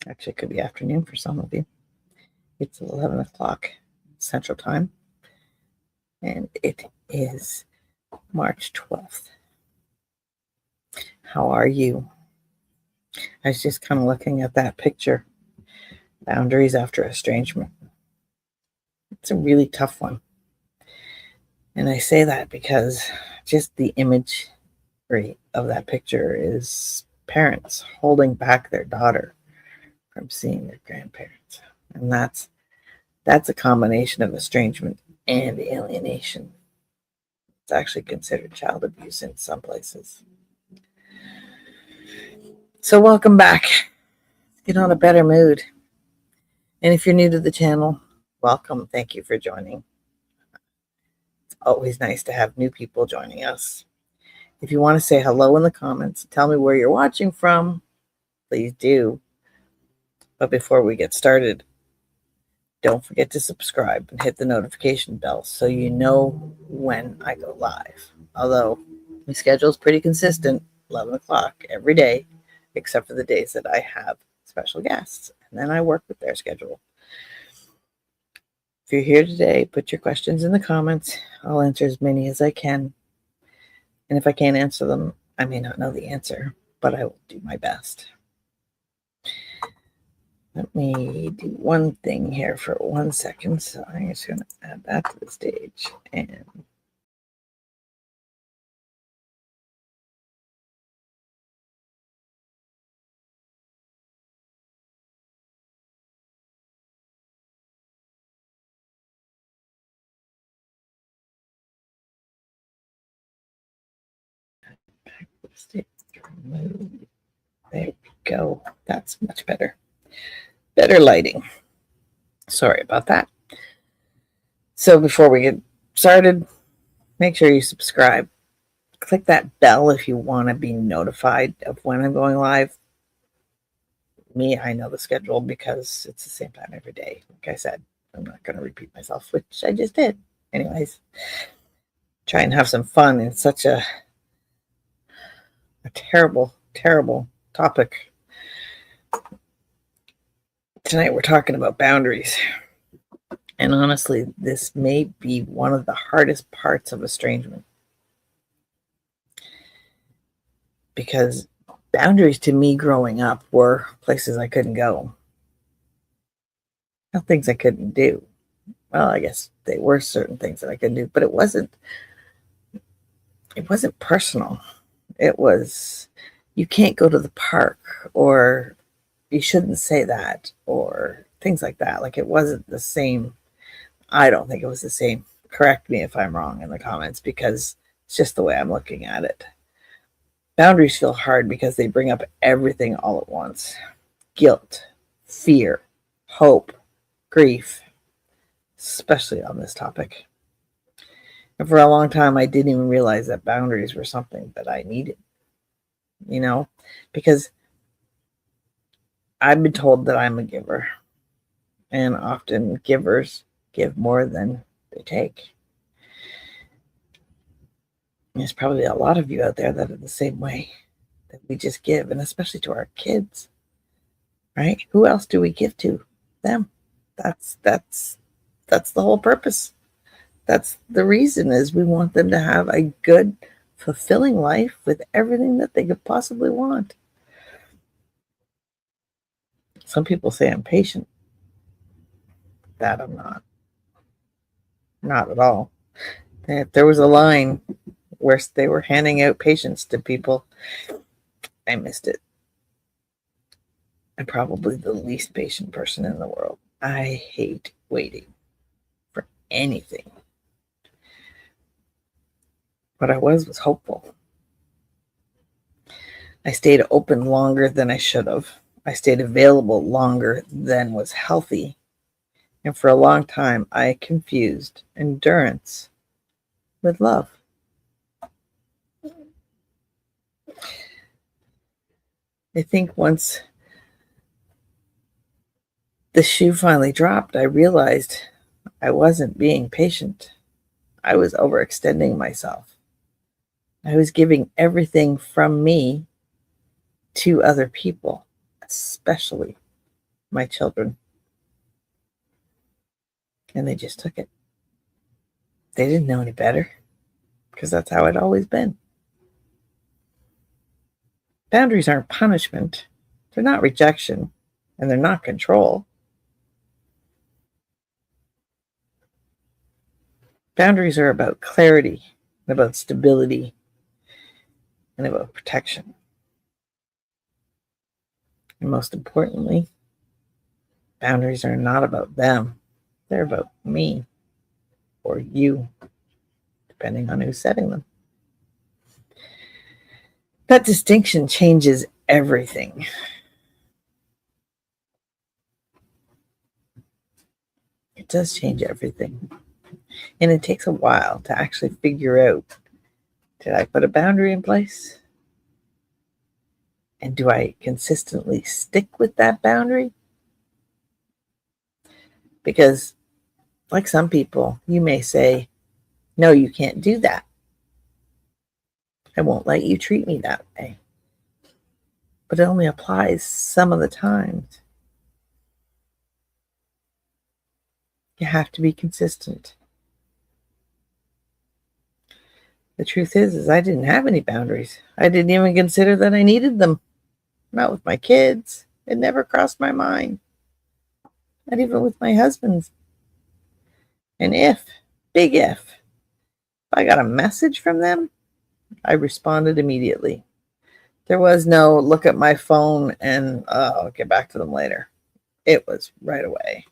Actually, it could be afternoon for some of you. It's 11 o'clock Central Time, and it is March 12th. How are you? I was just kind of looking at that picture, boundaries after estrangement. It's a really tough one. And I say that because just the imagery of that picture is parents holding back their daughter from seeing their grandparents. And that's a combination of estrangement and alienation. It's actually considered child abuse in some places. So welcome back. Get on a better mood. And if you're new to the channel, welcome. Thank you for joining. It's always nice to have new people joining us. If you want to say hello in the comments, tell me where you're watching from, please do. But before we get started, don't forget to subscribe and hit the notification bell so you know when I go live. Although my schedule is pretty consistent, 11 o'clock every day, except for the days that I have special guests. And then I work with their schedule. If you're here today, put your questions in the comments. I'll answer as many as I can. And if I can't answer them, I may not know the answer, but I will do my best. Let me do one thing here for 1 second. So I'm just going to add that to the stage. And remove. There we go. That's much better. Better lighting. Sorry about that. So before we get started, make sure you subscribe. Click that bell if you want to be notified of when I'm going live. Me, I know the schedule because it's the same time every day. Like I said, I'm not going to repeat myself, which I just did. Anyways, try and have some fun in such a terrible, terrible topic. Tonight we're talking about boundaries. And honestly, this may be one of the hardest parts of estrangement. Because boundaries to me growing up were places I couldn't go. Not things I couldn't do. Well, I guess they were certain things that I couldn't do, but it wasn't personal. It was, you can't go to the park, or you shouldn't say that, or things like that. Like, it wasn't the same. I don't think it was the same. Correct me if I'm wrong in the comments, because it's just the way I'm looking at it. Boundaries feel hard because they bring up everything all at once. Guilt, fear, hope, grief, especially on this topic. And for a long time, I didn't even realize that boundaries were something that I needed, because I've been told that I'm a giver, and often givers give more than they take. There's probably a lot of you out there that are the same way, that we just give, and especially to our kids, right? Who else do we give to? Them. That's the whole purpose. That's the reason, is we want them to have a good, fulfilling life with everything that they could possibly want. Some people say I'm patient. That I'm not. Not at all. If there was a line where they were handing out patience to people, I missed it. I'm probably the least patient person in the world. I hate waiting for anything. What I was hopeful. I stayed open longer than I should have. I stayed available longer than was healthy. And for a long time, I confused endurance with love. I think once the shoe finally dropped, I realized I wasn't being patient. I was overextending myself. I was giving everything from me to other people, especially my children. And they just took it. They didn't know any better because that's how it always been. Boundaries aren't punishment. They're not rejection, and they're not control. Boundaries are about clarity, about stability, and about protection. And most importantly, boundaries are not about them. They're about me or you, depending on who's setting them. That distinction changes everything. It does change everything. And it takes a while to actually figure out, did I put a boundary in place? And do I consistently stick with that boundary? Because, like some people, you may say, no, you can't do that. I won't let you treat me that way. But it only applies some of the times. You have to be consistent. The truth is I didn't have any boundaries. I didn't even consider that I needed them. Not with my kids. It never crossed my mind. Not even with my husband's. And big if I got a message from them, I responded immediately. There was no look at my phone and I'll get back to them later. It was right away.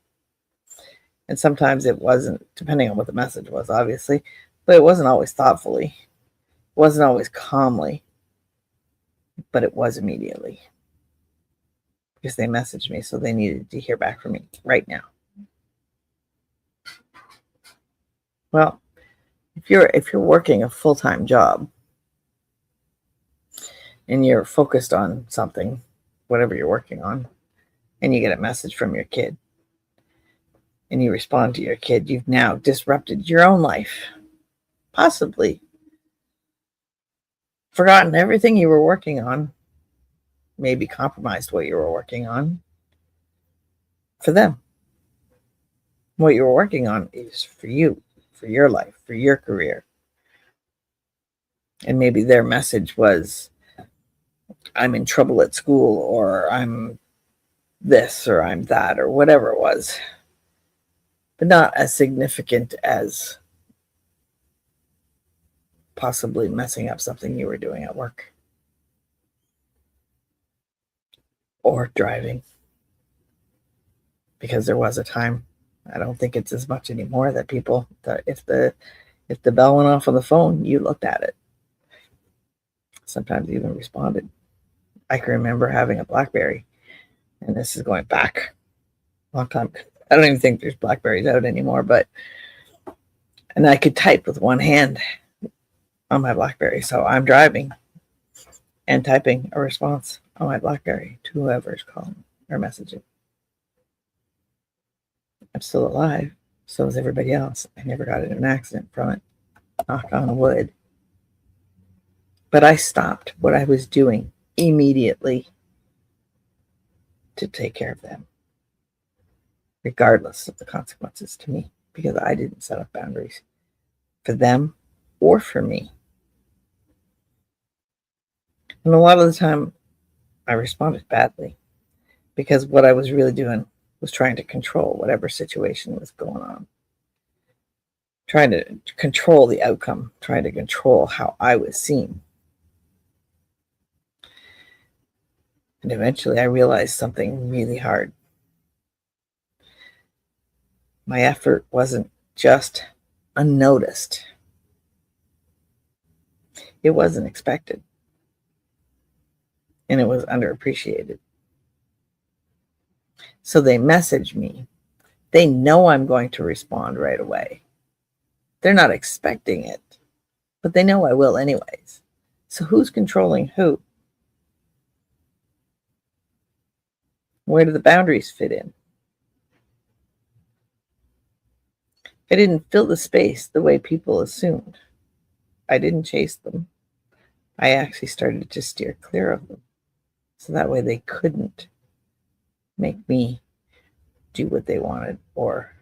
And sometimes it wasn't, depending on what the message was, obviously, but it wasn't always thoughtfully. It wasn't always calmly, but it was immediately. Because they messaged me, so they needed to hear back from me right now. Well, if you're working a full-time job and you're focused on something, whatever you're working on, and you get a message from your kid and you respond to your kid, you've now disrupted your own life. Possibly forgotten everything you were working on, maybe compromised what you were working on for them. What you were working on is for you, for your life, for your career. And maybe their message was, I'm in trouble at school, or I'm this, or I'm that, or whatever it was. But not as significant as possibly messing up something you were doing at work. Or driving. Because there was a time, I don't think it's as much anymore, that people, if the bell went off on the phone, you looked at it. Sometimes even responded. I can remember having a BlackBerry, and this is going back a long time. I don't even think there's Blackberries out anymore, and I could type with one hand on my BlackBerry. So I'm driving and typing a response on my BlackBerry to whoever's calling or messaging. I'm still alive. So is everybody else. I never got in an accident from it. Knock on wood. But I stopped what I was doing immediately to take care of them, regardless of the consequences to me, because I didn't set up boundaries for them or for me. And a lot of the time, I responded badly because what I was really doing was trying to control whatever situation was going on, trying to control the outcome, trying to control how I was seen. And eventually I realized something really hard. My effort wasn't just unnoticed. It wasn't expected. And it was underappreciated. So they message me. They know I'm going to respond right away. They're not expecting it, but they know I will anyways. So who's controlling who? Where do the boundaries fit in? I didn't fill the space the way people assumed. I didn't chase them. I actually started to steer clear of them. So that way they couldn't make me do what they wanted, or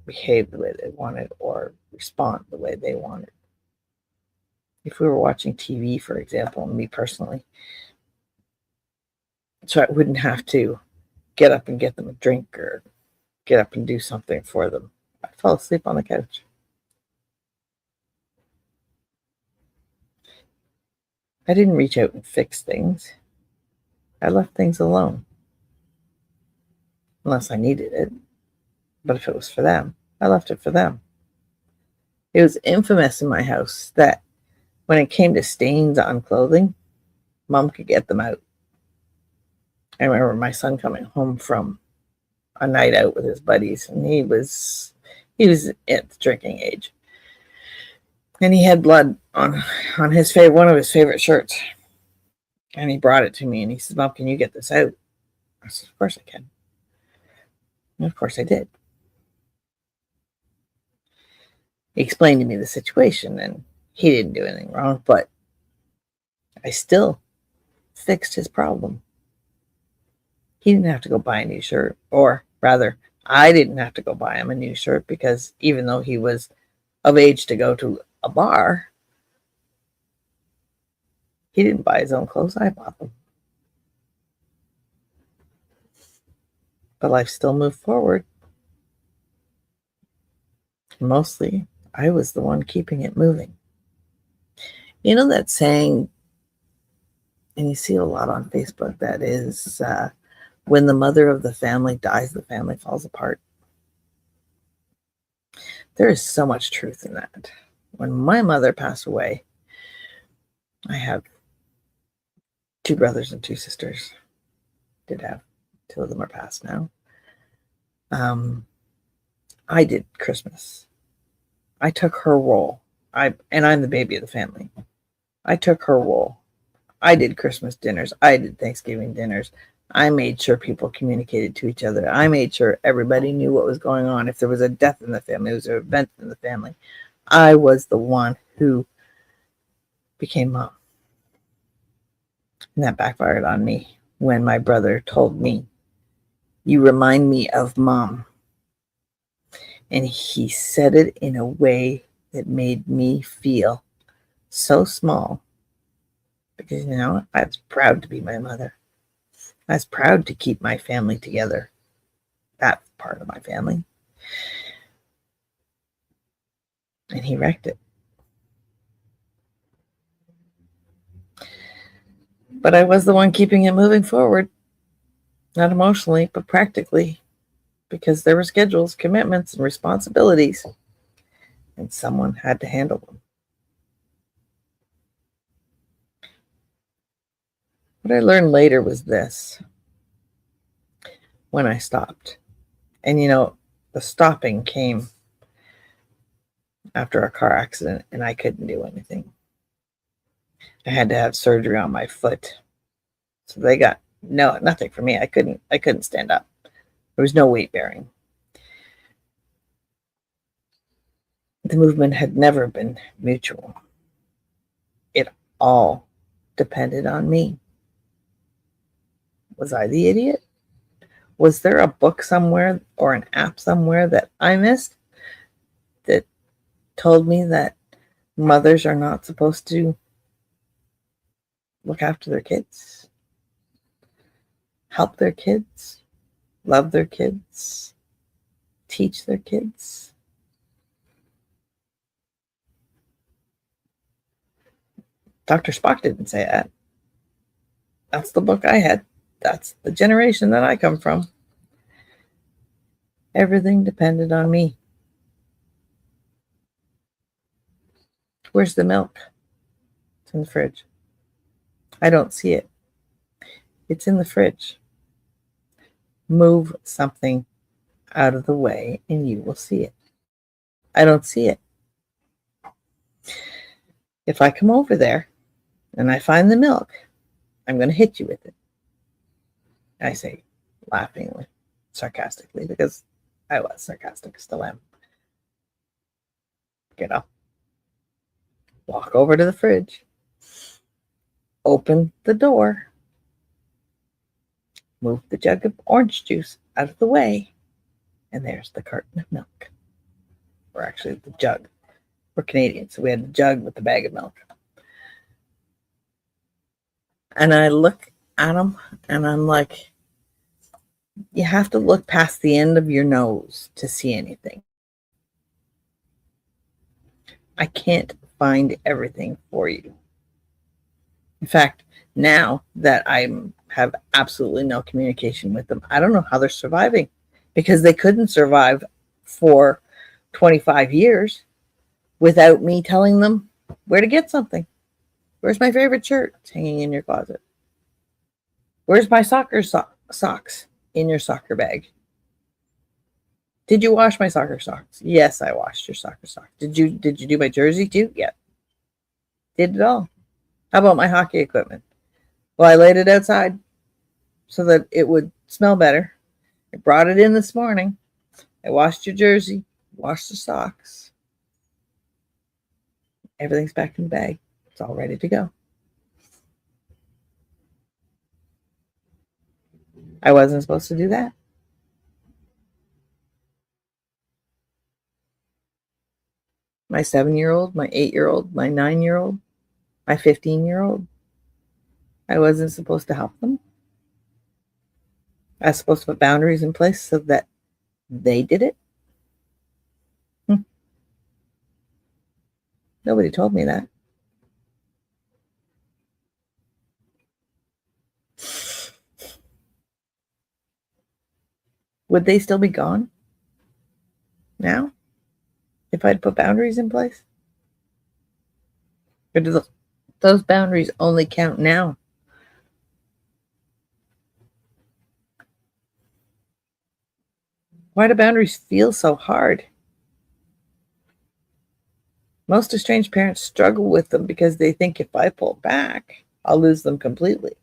behave the way they wanted, or respond the way they wanted. If we were watching TV, for example, me personally, so I wouldn't have to get up and get them a drink or get up and do something for them, I fell asleep on the couch. I didn't reach out and fix things. I left things alone. Unless I needed it. But if it was for them, I left it for them. It was infamous in my house that when it came to stains on clothing, Mom could get them out. I remember my son coming home from a night out with his buddies, and he was at the drinking age. And he had blood on his one of his favorite shirts. And he brought it to me and he said, "Mom, can you get this out?" I said, "Of course I can." And of course I did. He explained to me the situation, and he didn't do anything wrong, but I still fixed his problem. He didn't have to go buy a new shirt, or rather, I didn't have to go buy him a new shirt, because even though he was of age to go to a bar, he didn't buy his own clothes. I bought them. But life still moved forward. Mostly, I was the one keeping it moving. You know that saying, and you see it a lot on Facebook, that is, when the mother of the family dies, the family falls apart. There is so much truth in that. When my mother passed away, I have 2 brothers and 2 sisters. Did have 2 of them are passed now. I did Christmas. I took her role. I'm the baby of the family. I took her role. I did Christmas dinners. I did Thanksgiving dinners. I made sure people communicated to each other. I made sure everybody knew what was going on. If there was a death in the family, there was an event in the family, I was the one who became Mom. And that backfired on me when my brother told me, "You remind me of Mom." And he said it in a way that made me feel so small. Because, I was proud to be my mother. I was proud to keep my family together. That part of my family. And he wrecked it. But I was the one keeping it moving forward. Not emotionally, but practically. Because there were schedules, commitments, and responsibilities. And someone had to handle them. What I learned later was this. When I stopped. And the stopping came after a car accident, and I couldn't do anything. I had to have surgery on my foot. So they got nothing for me. I couldn't stand up. There was no weight bearing. The movement had never been mutual. It all depended on me. Was I the idiot? Was there a book somewhere or an app somewhere that I missed that told me that mothers are not supposed to look after their kids, help their kids, love their kids, teach their kids? Dr. Spock didn't say that. That's the book I had. That's the generation that I come from. Everything depended on me. Where's the milk? It's in the fridge. I don't see it. It's in the fridge. Move something out of the way and you will see it. I don't see it. If I come over there and I find the milk, I'm going to hit you with it. I say laughingly, sarcastically, because I was sarcastic, still am. Get up, walk over to the fridge, open the door, move the jug of orange juice out of the way, And there's the carton of milk. Or actually the jug. We're Canadian, so we had the jug with the bag of milk. And I look at them and I'm like, you have to look past the end of your nose to see anything. I can't find everything for you. In fact, now that I have absolutely no communication with them, I don't know how they're surviving, because they couldn't survive for 25 years without me telling them where to get something. Where's my favorite shirt? It's hanging in your closet. Where's my soccer socks? In your soccer bag. Did you wash my soccer socks? Yes, I washed your soccer socks. Did you do my jersey too? Yeah. Did it all. How about my hockey equipment? Well, I laid it outside so that it would smell better. I brought it in this morning. I washed your jersey, washed the socks. Everything's back in the bag. It's all ready to go. I wasn't supposed to do that. My 7-year-old, my 8-year-old, my 9-year-old, my 15-year-old. I wasn't supposed to help them. I was supposed to put boundaries in place so that they did it. Nobody told me that. Would they still be gone now if I'd put boundaries in place? Or do those boundaries only count now? Why do boundaries feel so hard? Most estranged parents struggle with them because they think if I pull back, I'll lose them completely.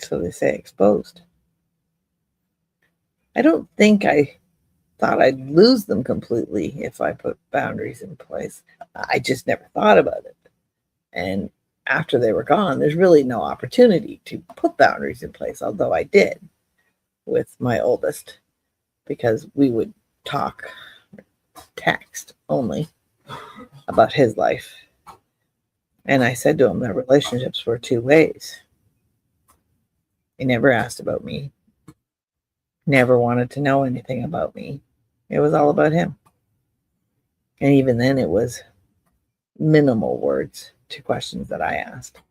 So they say exposed. I don't think I thought I'd lose them completely if I put boundaries in place. I just never thought about it. And after they were gone, there's really no opportunity to put boundaries in place, although I did with my oldest, because we would talk, text only, about his life. And I said to him that relationships were two ways. He never asked about me, never wanted to know anything about me. It was all about him. And even then, it was minimal words to questions that I asked.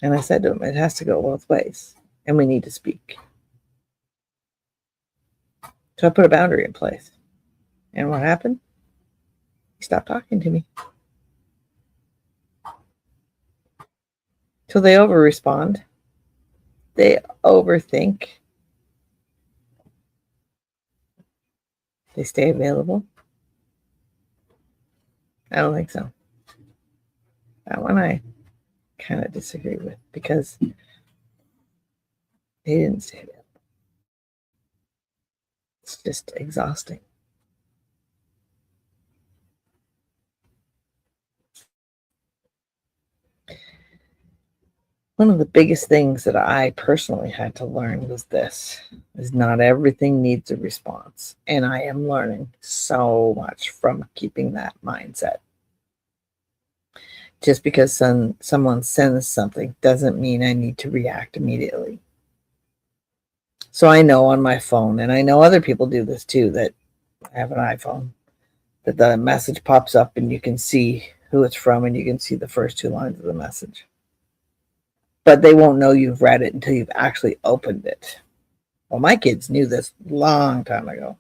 And I said to him, it has to go both ways, and we need to speak. So I put a boundary in place. And what happened? He stopped talking to me. So they over-respond. They overthink. They stay available. I don't think so. That one I kind of disagree with, because they didn't stay available. It's just exhausting. One of the biggest things that I personally had to learn was this, is not everything needs a response. And I am learning so much from keeping that mindset. Just because someone sends something doesn't mean I need to react immediately. So I know on my phone, and I know other people do this too, that have an iPhone, that the message pops up and you can see who it's from and you can see the first two lines of the message. But they won't know you've read it until you've actually opened it. Well, my kids knew this a long time ago.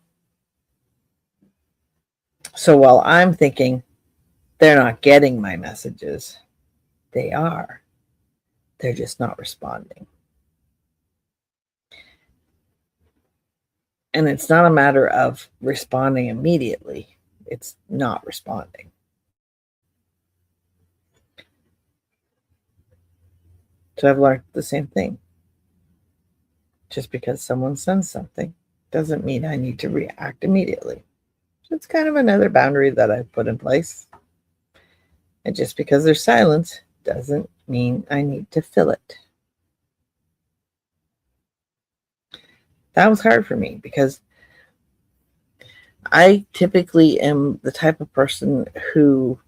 So while I'm thinking they're not getting my messages, they are. They're just not responding. And it's not a matter of responding immediately. It's not responding. So I've learned the same thing. Just because someone sends something doesn't mean I need to react immediately. So it's kind of another boundary that I've put in place. And just because there's silence doesn't mean I need to fill it. That was hard for me because I typically am the type of person who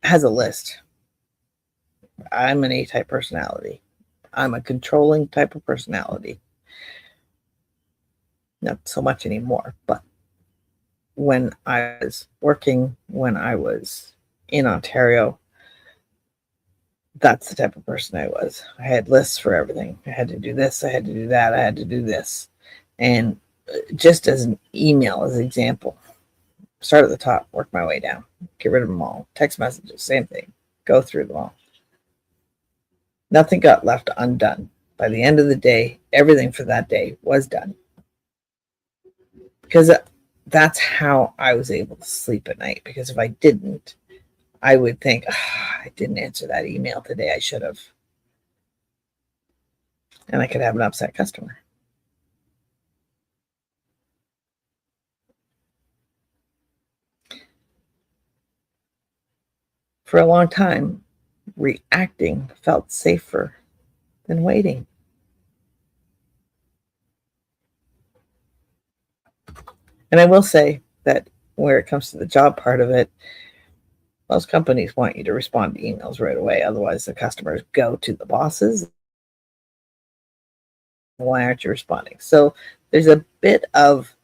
has a list. I'm an A-type personality. I'm a controlling type of personality. Not so much anymore, but when I was working, when I was in Ontario, that's the type of person I was. I had lists for everything. I had to do this, I had to do that, I had to do this. And just as an email, as an example, start at the top, work my way down, get rid of them all. Text messages, same thing, go through them all. Nothing got left undone. By the end of the day, everything for that day was done. Because that's how I was able to sleep at night. Because if I didn't, I would think, I didn't answer that email today. I should have. And I could have an upset customer. For a long time, reacting felt safer than waiting. And I will say that where it comes to the job part of it, most companies want you to respond to emails right away. Otherwise, the customers go to the bosses. Why aren't you responding? So there's a bit of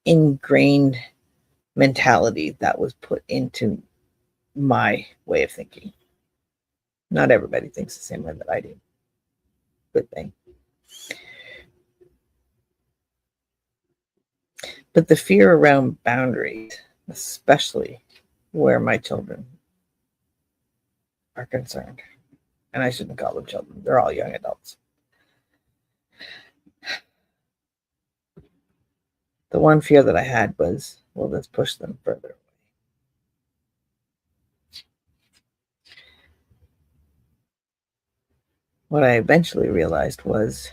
ingrained mentality that was put into my way of thinking. Not everybody thinks the same way that I do. Good thing. But the fear around boundaries, especially where my children are concerned, and I shouldn't call them children, they're all young adults. The one fear that I had was, will this push them further away? What I eventually realized was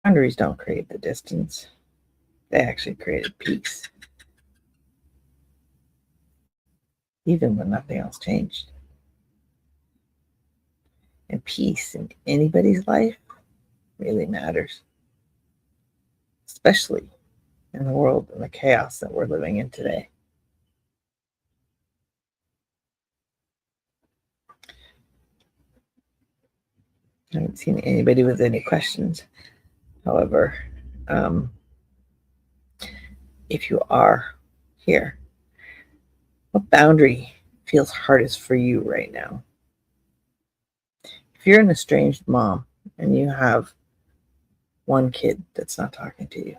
boundaries don't create the distance. They actually created peace, even when nothing else changed. And peace in anybody's life really matters, especially in the world and the chaos that we're living in today. I haven't seen anybody with any questions. However, if you are here, what boundary feels hardest for you right now? If you're an estranged mom and you have one kid that's not talking to you,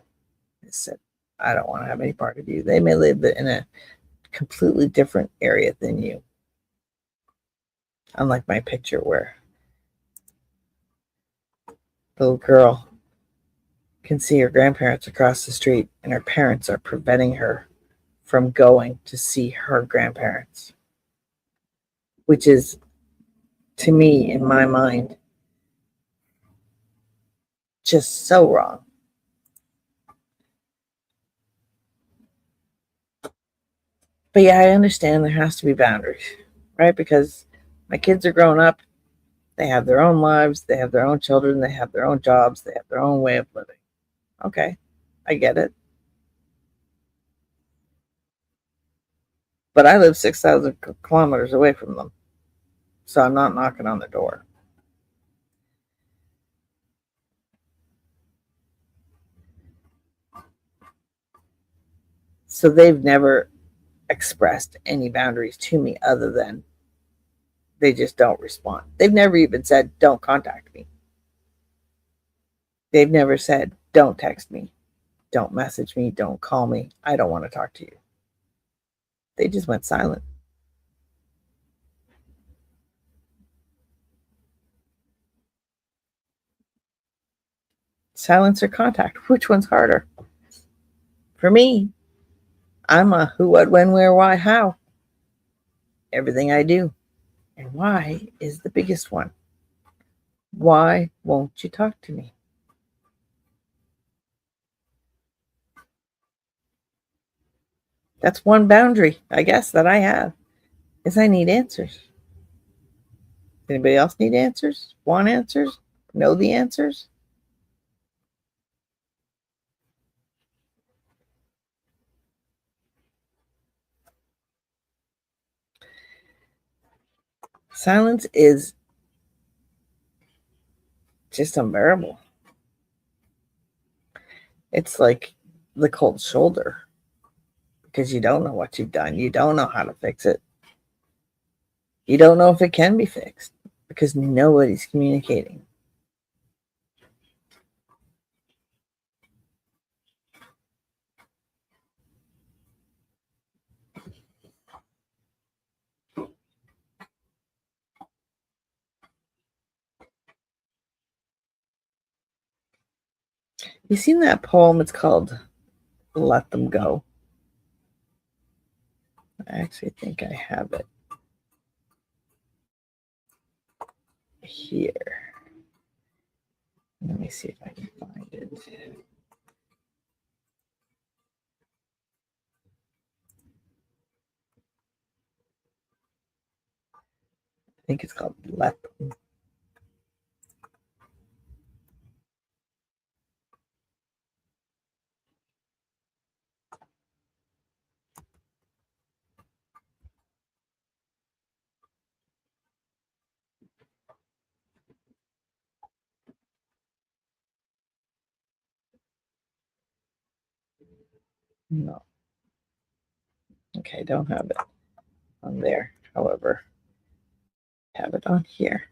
they said, I don't want to have any part of you. They may live in a completely different area than you. Unlike my picture where the little girl can see her grandparents across the street and her parents are preventing her from going to see her grandparents, which is, to me, in my mind, just so wrong. But yeah, I understand there has to be boundaries, right? Because my kids are grown up, they have their own lives, they have their own children, they have their own jobs, they have their own way of living. Okay, I get it. But I live 6,000 kilometers away from them, so I'm not knocking on the door. So they've never expressed any boundaries to me other than they just don't respond. They've never even said, don't contact me. They've never said, don't text me, don't message me, don't call me. I don't want to talk to you. They just went silent. Silence or contact, which one's harder? For me, I'm a who, what, when, where, why, how. Everything I do. And why is the biggest one. Why won't you talk to me? That's one boundary, I guess, that I have, is I need answers. Anybody else need answers? Want answers? Know the answers? Silence is just unbearable. It's like the cold shoulder because you don't know what you've done. You don't know how to fix it. You don't know if it can be fixed because nobody's communicating. You seen that poem? It's called Let Them Go. I actually think I have it here. Let me see if I can find it. I think it's called Let Them. No. Okay, I don't have it on there. However, I have it on here.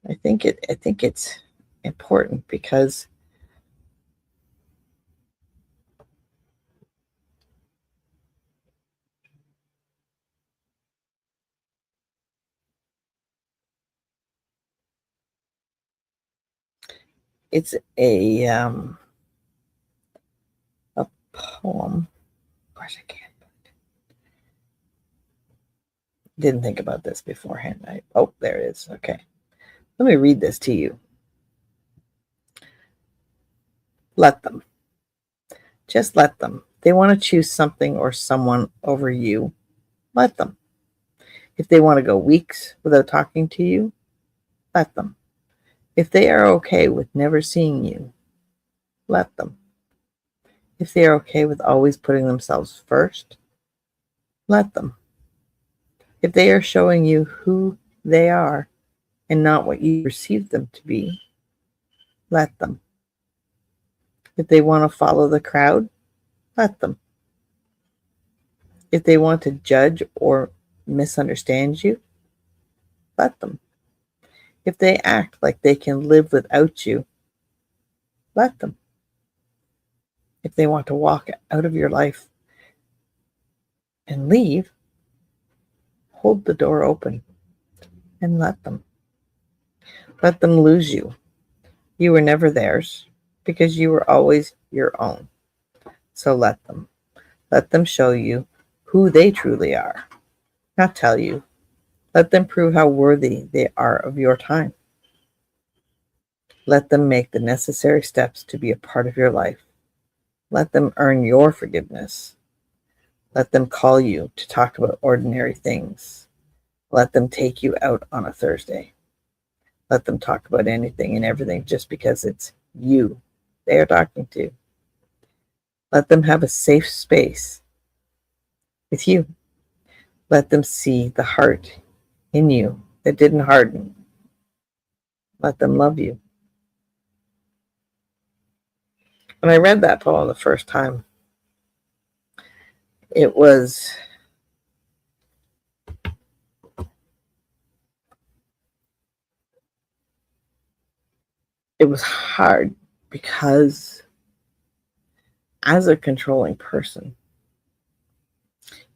I think it's important because it's a poem. Of course, I can't. Didn't think about this beforehand. There it is. Okay, let me read this to you. Let them. Just let them. They want to choose something or someone over you. Let them. If they want to go weeks without talking to you, let them. If they are okay with never seeing you, let them. If they are okay with always putting themselves first, let them. If they are showing you who they are and not what you perceive them to be, let them. If they want to follow the crowd, let them. If they want to judge or misunderstand you, let them. If they act like they can live without you, let them. If they want to walk out of your life and leave, hold the door open and let them. Let them lose you. You were never theirs because you were always your own. So let them. Let them show you who they truly are, not tell you. Let them prove how worthy they are of your time. Let them make the necessary steps to be a part of your life. Let them earn your forgiveness. Let them call you to talk about ordinary things. Let them take you out on a Thursday. Let them talk about anything and everything just because it's you they are talking to. Let them have a safe space with you. Let them see the heart in you that didn't harden. Let them love you. When I read that poem the first time, it was hard because as a controlling person,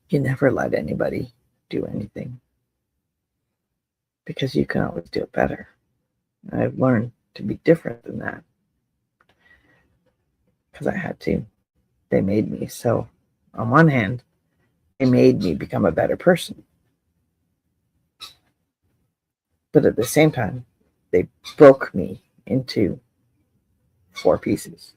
you never let anybody do anything because you can always do it better. And I've learned to be different than that because I had to. They made me. So, on one hand, they made me become a better person. But at the same time, they broke me into 4 pieces.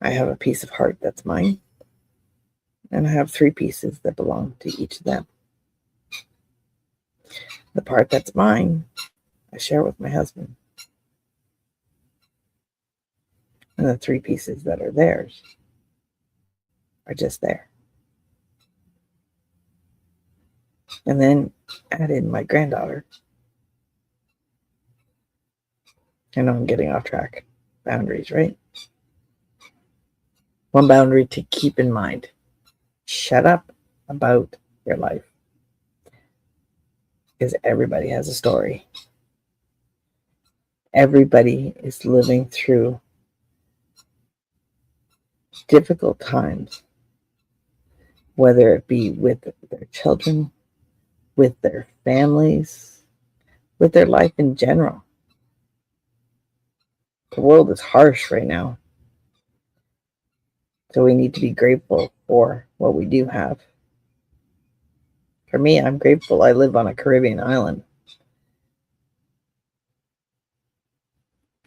I have a piece of heart that's mine, and I have 3 pieces that belong to each of them. The part that's mine, I share with my husband. And the 3 pieces that are theirs are just there. And then add in my granddaughter. I know I'm getting off track. Boundaries, right? One boundary to keep in mind. Shut up about your life. Because everybody has a story. Everybody is living through difficult times, whether it be with their children, with their families, with their life in general. The world is harsh right now. So we need to be grateful for what we do have. For me, I'm grateful I live on a Caribbean island.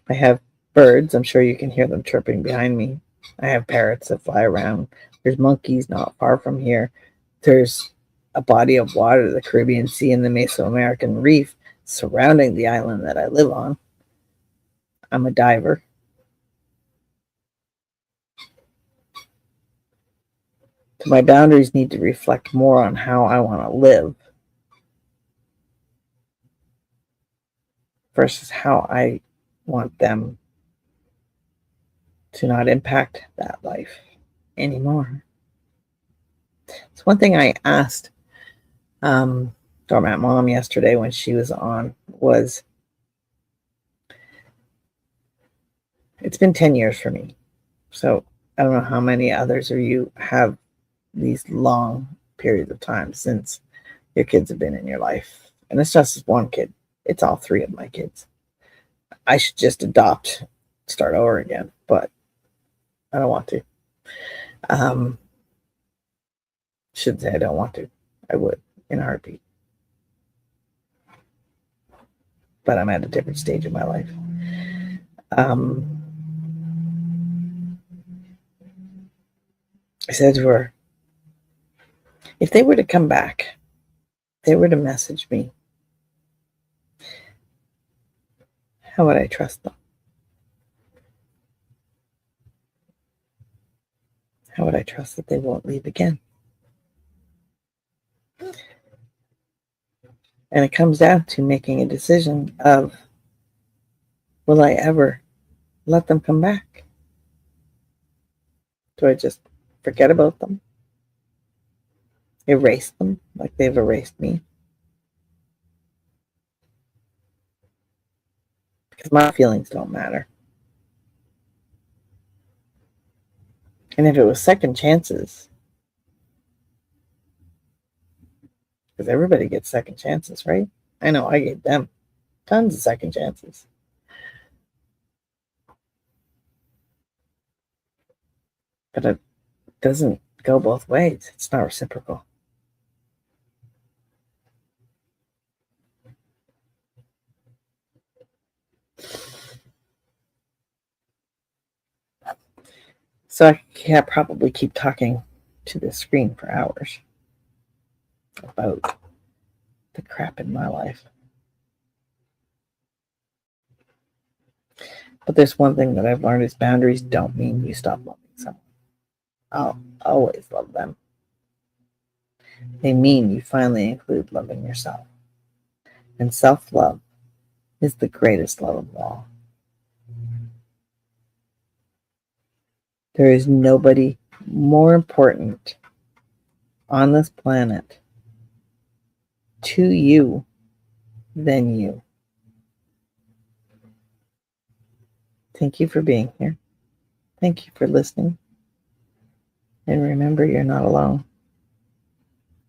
I have birds. I'm sure you can hear them chirping behind me. I have parrots that fly around. There's monkeys not far from here. There's a body of water, the Caribbean Sea and the Mesoamerican Reef, surrounding the island that I live on. I'm a diver. So my boundaries need to reflect more on how I want to live versus how I want them to not impact that life anymore. It's one thing I asked Doormat Mom yesterday when she was on was, it's been 10 years for me. So I don't know how many others of you have these long periods of time since your kids have been in your life. And it's just one kid. It's all three of my kids. I should just start over again, but I don't want to. Should say I don't want to. I would in a heartbeat. But I'm at a different stage of my life. I said to her, if they were to come back, they were to message me, how would I trust them? How would I trust that they won't leave again? And it comes down to making a decision of, will I ever let them come back? Do I just forget about them? Erase them like they've erased me? Because my feelings don't matter. And if it was second chances, because everybody gets second chances, right? I know I gave them tons of second chances. But it doesn't go both ways. It's not reciprocal. So I can't probably keep talking to this screen for hours about the crap in my life. But there's one thing that I've learned is boundaries don't mean you stop loving someone. I'll always love them. They mean you finally include loving yourself. And self-love is the greatest love of all. There is nobody more important on this planet to you than you. Thank you for being here. Thank you for listening. And remember, you're not alone.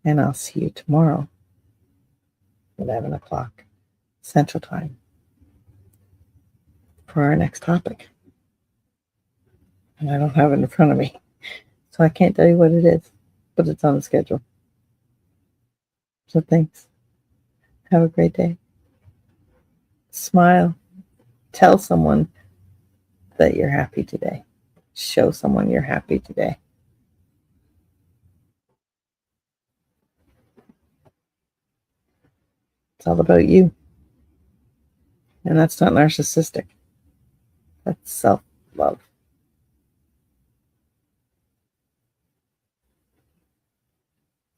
And I'll see you tomorrow, 11 o'clock Central Time, for our next topic. And I don't have it in front of me, so I can't tell you what it is, but it's on the schedule. So thanks. Have a great day. Smile. Tell someone that you're happy today. Show someone you're happy today. It's all about you. And that's not narcissistic. That's self-love.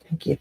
Thank you.